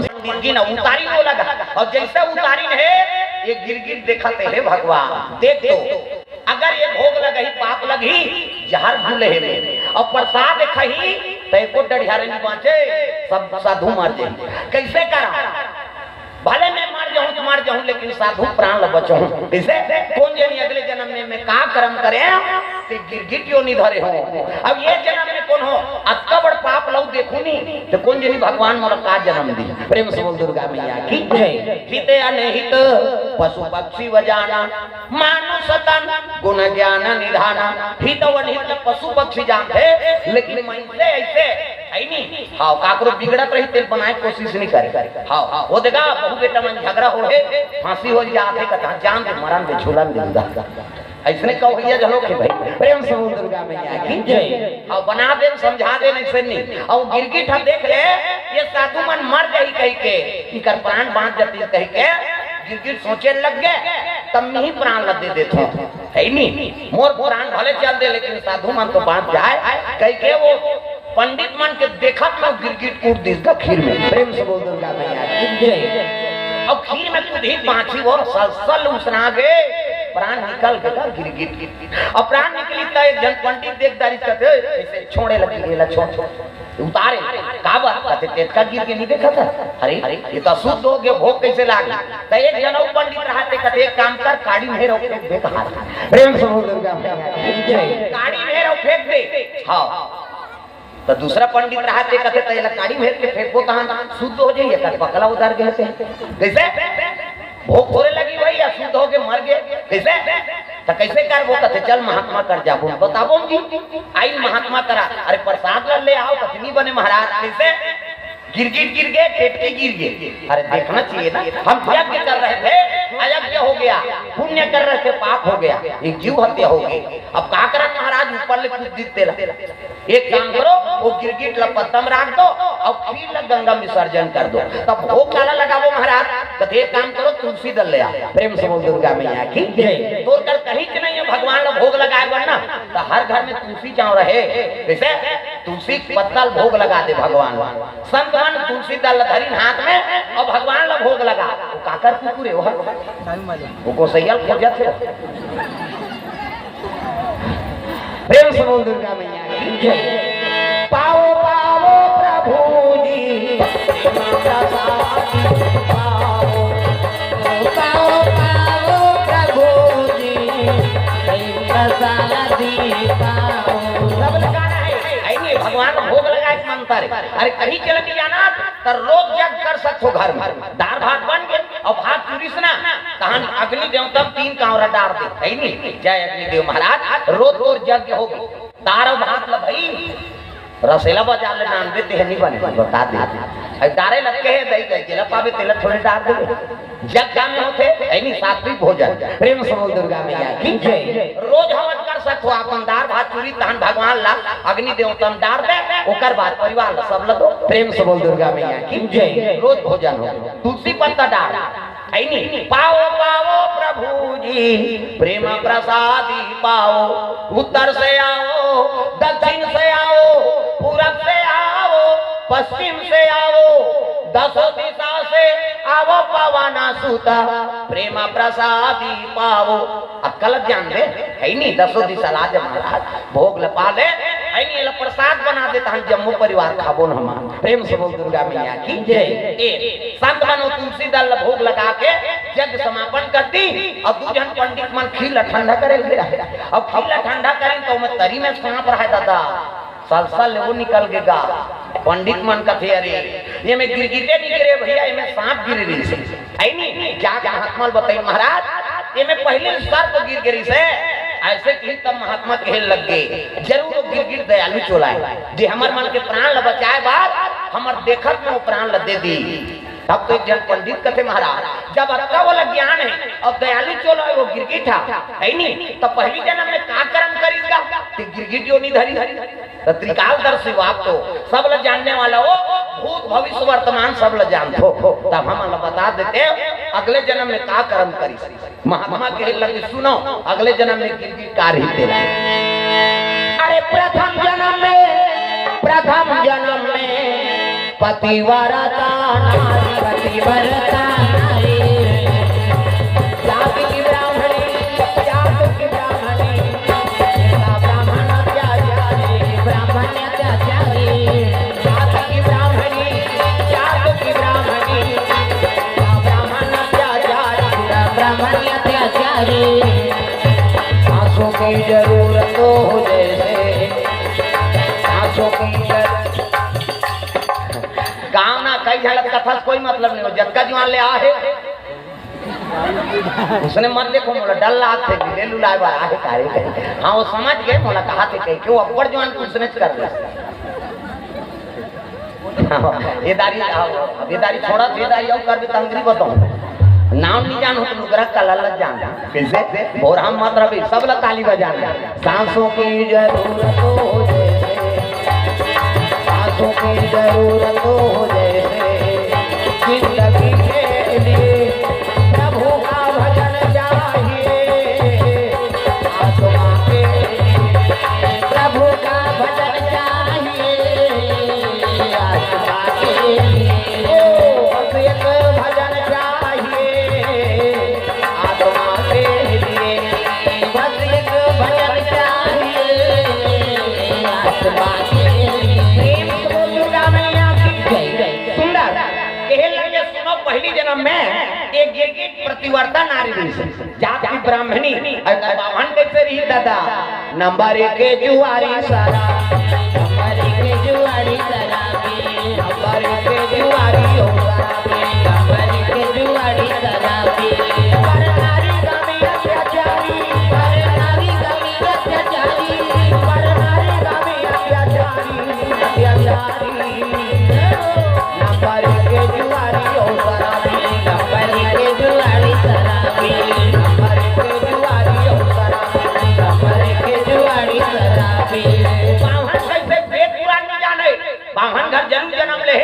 गिरगिट उतारी हो लगा और जैसे उतारी है ये गिरगिट देखते है भगवान देख तो अगर ये भोग लगही पाप लगी जहर भूले में और प्रसाद खही तो एको डढ़ियारे नहीं बाँचे सब साधु मार जाए कैसे करा भले मैं मार जाऊं लेकिन साधु प्राण ल बचाऊं कैसे कौन जानी अगले जन्म में मैं का कर्म करे ते गिरगिट यो नहीं धरे हो अब ये जन्म में कौन हो अक्का बड़ पाप लऊ देखू नहीं तो कौन जानी भगवान मोला का जन्म दी प्रेम से बोल दुर्गा मैया की जय हिते अनहित पशु पक्षी वजाना मानुष तन गुण ज्ञान निधाना हित अनहित पशु पक्षी जानते लेकिन मन से ऐसे है नहीं हां काकरो बिगड़त रही तेल बनाए कोशिश नहीं करे हां वो देखा बहु बेटा मन झगड़ा हो है फांसी हो जाते कथा जान दे मरण दे झूलन दे ऐसने कहो भैया जलो के भाई प्रेम से बोल दुर्गा मैया की जय और बना दे समझा दे ऐसे नहीं और गिरगिट हम देख ले ये साधु मन मर गई कह के इनकर प्राण बांध जाती कह के गिरगिट सोचे लग गए तब में ही प्राण लग दे देते है नहीं मोर प्राण भले चल दे लेकिन साधु मन तो बांध जाए कह के वो पंडित मन के देखा तो गिरगिट कूद दिस खीर में प्रेम से बोल दुर्गा मैया की जय अब खीर में कूद ही बाँची वो सल उसना गए प्राण निकल गया गिरगिट अब प्राण निकली तो एक जन पंडित देख दारी कहते ऐसे छोड़े लगी गेला छोड़ उतारे काबा कहते तेज का गिर के नहीं देखा था अरे ये तो अशुद्ध हो गया भोग कैसे लागे तो एक जनऊ पंडित रहते कहते एक काम कर काड़ी में रो फेंक दे प्रेम से बोल दुर्गा काड़ी में रो फेंक दे हां तो दूसरा पंडित रहते कहते तैला काड़ी में के फेंको तहां शुद्ध हो जाइए कर पकला उतार के हते कैसे भोग थोड़े लगी वही अशुद्ध हो के मर गए कैसे तो कैसे कर वो कहते चल महात्मा कर जाबो बताबो जी आई महात्मा करा अरे प्रसाद ले आओ कतनी बने महाराज कैसे गिरगिट गिर गए टेटके गिर गए अरे देखना चाहिए ना हम यज्ञ कर रहे थे अयज्ञ हो गया पुण्य कर रहे थे पाप हो गया एक जीव हत्या हो गई अब का करन महाराज ऊपर ले कुछ जीतते एक काम करो वो गिरगिट लपत्तम रख दो और फिर गंगा विसर्जन कर दो तब भोग लाला लगाओ महाराज तो एक काम करो तुलसी दल ले आ प्रेम से बोल दुर्गा मैया की जय तो कर कहीं के नहीं है भगवान का भोग लगाए वरना तो हर घर में तुलसी चाव रहे जैसे तुलसी पत्ता भोग लगा दे भगवान संत मन तुलसी दल धरी हाथ में और भगवान ला भोग लगा वो काकर कुकुरे वो को सैयल खोजत है प्रेम से बोल दुर्गा मैया की जय पाओ पाओ प्रभु जी पाओ पाओ प्रभु जी सब लगाना है नहीं भगवान भोग लगाए मनता रे अरे कहीं चल के जाना तो रोज जग कर सकते हो घर में दाल भात बन गए और भात चूरी से ना कहानी अग्नि देवता 3 कावरा डाल दे है नहीं जय अग्नि देव महाराज रोज रोज यज्ञ हो दार भात ल भाई रसेला बाजार ले नाम देते हैं नहीं बने बता दे दारे लगे है दही गई जेला पावे तेला थोड़े डाल दे जग में होते ऐनी सात्विक भोजन प्रेम से बोल दुर्गा मैया की जय रोज हवन कर सकते हो अपन दार भात चूरी तहन भगवान ला अग्नि देवतम डाल दे ओकर बाद परिवार सब लगो प्रेम से बोल दुर्गा मैया की जय रोज भोजन हो तुलसी पत्ता डाल ऐनी पाओ पाओ प्रभु जी प्रेम प्रसादी पाओ उत्तर से आओ दक्षिण से आओ पूरब से आओ पश्चिम से आओ 10 दिशा से आवो पावाना सूता प्रेम प्रसादी पाओ अक्कल जान दे है नहीं 10 दिशा लाज महाराज भोग लपा ले है नहीं प्रसाद बना देता हम जम्मू परिवार खाबो न हम प्रेम से बोल दुर्गा मैया की जय संत बनो तुलसी दल भोग लगा के यज्ञ समापन करती और दूजन पंडित मन खीला ठंडा करे अब खीला ठंडा करें तो मैं तरी में सांप रहा दादा साल वो निकल गएगा पंडित मन का थे अरे ये में गिरगिटे नहीं गिरे भैया ये में सांप गिर रही से है नहीं क्या महात्मा बताइए महाराज ये में पहले सर्प गिर गिरी से ऐसे ही तब महात्मा कहे लग गए जरूर गिरगिट दयालु चोलाए जे हमर मन के प्राण ल बचाए बाद हमर देखत में वो प्राण ल दे दी तब तो एक जन पंडित कहते महाराज जब अक्का वाला ज्ञान है और दयालु चोला वो गिरगिट है नहीं तो पहली जन्म में का कर्म करेगा कि गिरगिट जो नहीं धरी तो त्रिकालदर्शी आप तो सब ल जानने वाला हो भूत भविष्य वर्तमान सब ल जानते हो तब हम बता देते अगले जन्म में का कर्म करी महात्मा कहे लगे सुनो अगले जन्म में गिरगिट कार ही तेरा अरे प्रथम जन्म में पतिव्रता पति बरता रे जाति की ब्राह्मणी जात की ब्राह्मणी ब्राह्मण अत्याचारी ब्राह्मण अत्याचारी जाति की ब्राह्मणी जात की ब्राह्मणी ब्राह्मण अत्याचारी ब्राह्मण अत्याचारी सांसों की जरूरत हो जैसे सांसों की गाँव ना कई झलक कथा कोई मतलब नहीं हो जटका जवान ले आहे उसने मत देखो मोला डल लाग थे ले लुलाए बा आहे कारे हां वो समझ गए मोला कहा थे कि क्यों अब्बड़ जवान उसने कर ले ये दारी छोड़ा ये दारी और कर भी तंगरी बताऊं नाम नहीं जान हो तो नुगरा का लल्ला जान कैसे और हम मात्रा भी सब ला ताली बजाना सांसों की जरूरत हो जैसे सांसों की जरूरत हो जैसे जिंदगी के लिए प्रभु का भजन चाहिए आत्मा के लिए प्रभु का भजन चाहिए आत्मा के लिए बस एक भजन चाहिए आत्मा के लिए बस एक भजन चाहिए आत्मा के लिए सुनो पहली जन्म में एक गिरगिट प्रतिवर्ता नारी जात की ब्राह्मणी बावन कैसे रही दादा नंबर 1 के जुआरी सारा नंबर 1 के जुआरी सारा नंबर 1 के जुआरी हो नंबर 1 के जुआरी सारा पर नारी गमी अत्याचारी पर नारी गमी अत्याचारी पर नारी गमी अत्याचारी अत्याचारी नंबर 1 के जुआरी हो शराबी नंबर 1 के जुआरी शराबी नंबर 1 के जुआरी हो शराबी नंबर 1 के जुआरी शराबी बावन कैसे वेद पुराण नहीं जाने बावन घर जरूर जन्म ले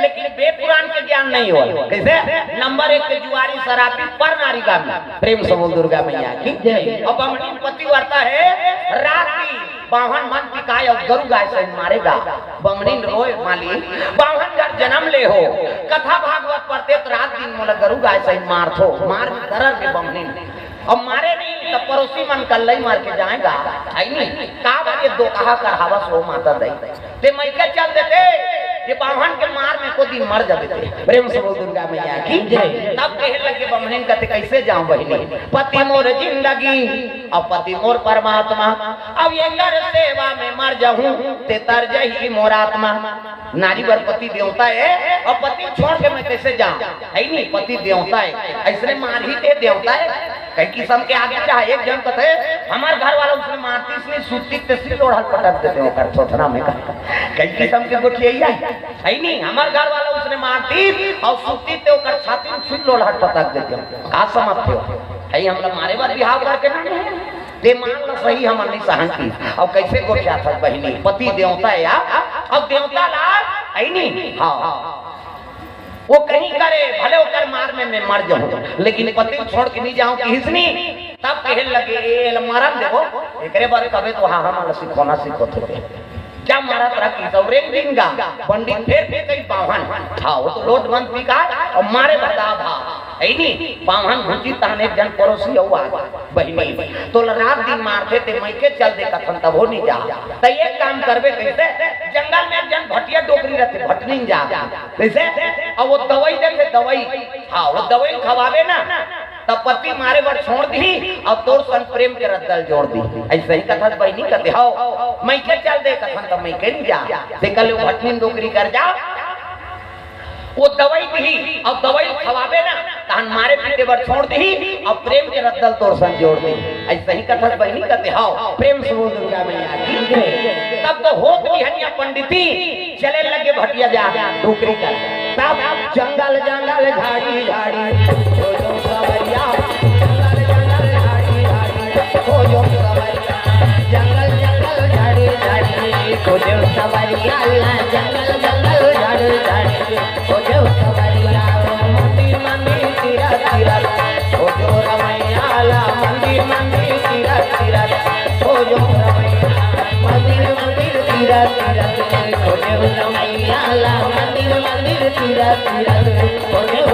लेकिन वेद पुराण के ज्ञान नहीं हो कैसे नंबर 1 के जुआरी शराबी पर नारी गामी प्रेम से बोल दुर्गा मैया की जय अब ब्राह्मणी पतिव्रता है राती बावन मन पिकाय और गरु गाय से मारेगा बमनी रोए माली बावन घर जन्म ले हो कथा भागवत पढ़ते तो रात दिन मोला गरु गाय से मारथो मार करर के बमनी अब मारे नहीं तो पड़ोसी मन कल्लई मार के जाएगा आई नहीं का बारे दो कहा कर हवा सो माता दई ते मैके चल देते ये बावन के मार में को दिन मर जाते प्रेम से बोल दुर्गा मैया की जय तब कहे लगे बमनीन कहते कैसे जाऊं बहिनी पति मोर जिंदगी और पति मोर परमात्मा अब ये कर सेवा में मर जाऊं ते तर जही मोर आत्मा नारी वर पति देवता है और पति छोड़ के मैं कैसे जाऊं है नहीं पति देवता है ऐसे मार ही दे देवता है कई किस्म के आगे चाहे एक जन कहते हमार घर वाला उसने मारती इसलिए सूती तेसी लोढ़ल पटक देते हो कर सोचना में कई किस्म के गोठी है नहीं हमार घर वाला उसने मारती और सूती ते ओकर छाती में सुई लोढ़ल पटक देते हो का समझते हो है हमला मारे बार बिहाव करके ना ते मान लो सही हम नहीं सहनती अब कैसे गोठिया था बहिनी पति देवता है यार अब देवता लाल है नहीं हां वो कहीं करे भले होकर मार में मैं मर जाऊं लेकिन पति छोड़ के नहीं जाऊं किसनी तब कहने लगे ए मरन देखो एकरे बारे कबे तो हां हम सिखोना सीखो थे क्या मारा तरह की सौरेन बिंगा पंडित फिर कई बावन था वो तो लोट बंद पीका और मारे बता भा है नहीं बावन भूजी ताने जन पड़ोसी हुआ बहिनी तो रात दिन मारते ते मैं के चल दे कथन तब हो नहीं जा तो ये काम करबे कैसे जंगल में जन भटिया डोकरी रहते भटनी जा कैसे और वो दवाई देते दवाई हां वो दवाई खवावे ना तब पति मारे बार छोड़ दी और तोर संग प्रेम के रद्दल जोड़ दी ऐसे ही कथा बहिनी कहते हो मैं के चल दे कथन तब मैं के नहीं जा ते कल भटनी डोकरी कर जा वो दवाई दी और दवाई खवावे ना तहन मारे पीटे बार छोड़ दी और प्रेम के रद्दल तोर संग जोड़ दी ऐसे ही कथा बहिनी कहते हो प्रेम से बोल दुर्गा मैया की तब तो हो गई हनिया पंडिती चले लगे भटिया जा डोकरी कर तब जंगल जंगल झाड़ी झाड़ी सवरिया जंगल जंगल झाड़ी झाड़ी खोजो सवरिया जंगल जंगल झाड़ी झाड़ी खोजो सवरिया जंगल जंगल झाड़ी झाड़ी खोजो सवरिया मंदिर मंदिर तीरा तीरा खोजो रमैया मंदिर मंदिर तीरा तीरा खोजो रमैया मंदिर मंदिर तीरा तीरा खोजो रमैया मंदिर मंदिर तीरा तीरा खोजो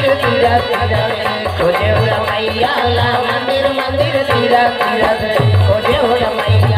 मंदिर तीरा तीरा खोजे हो मैया ला मंदिर मंदिर तीरा तीरा खोजे हो मैया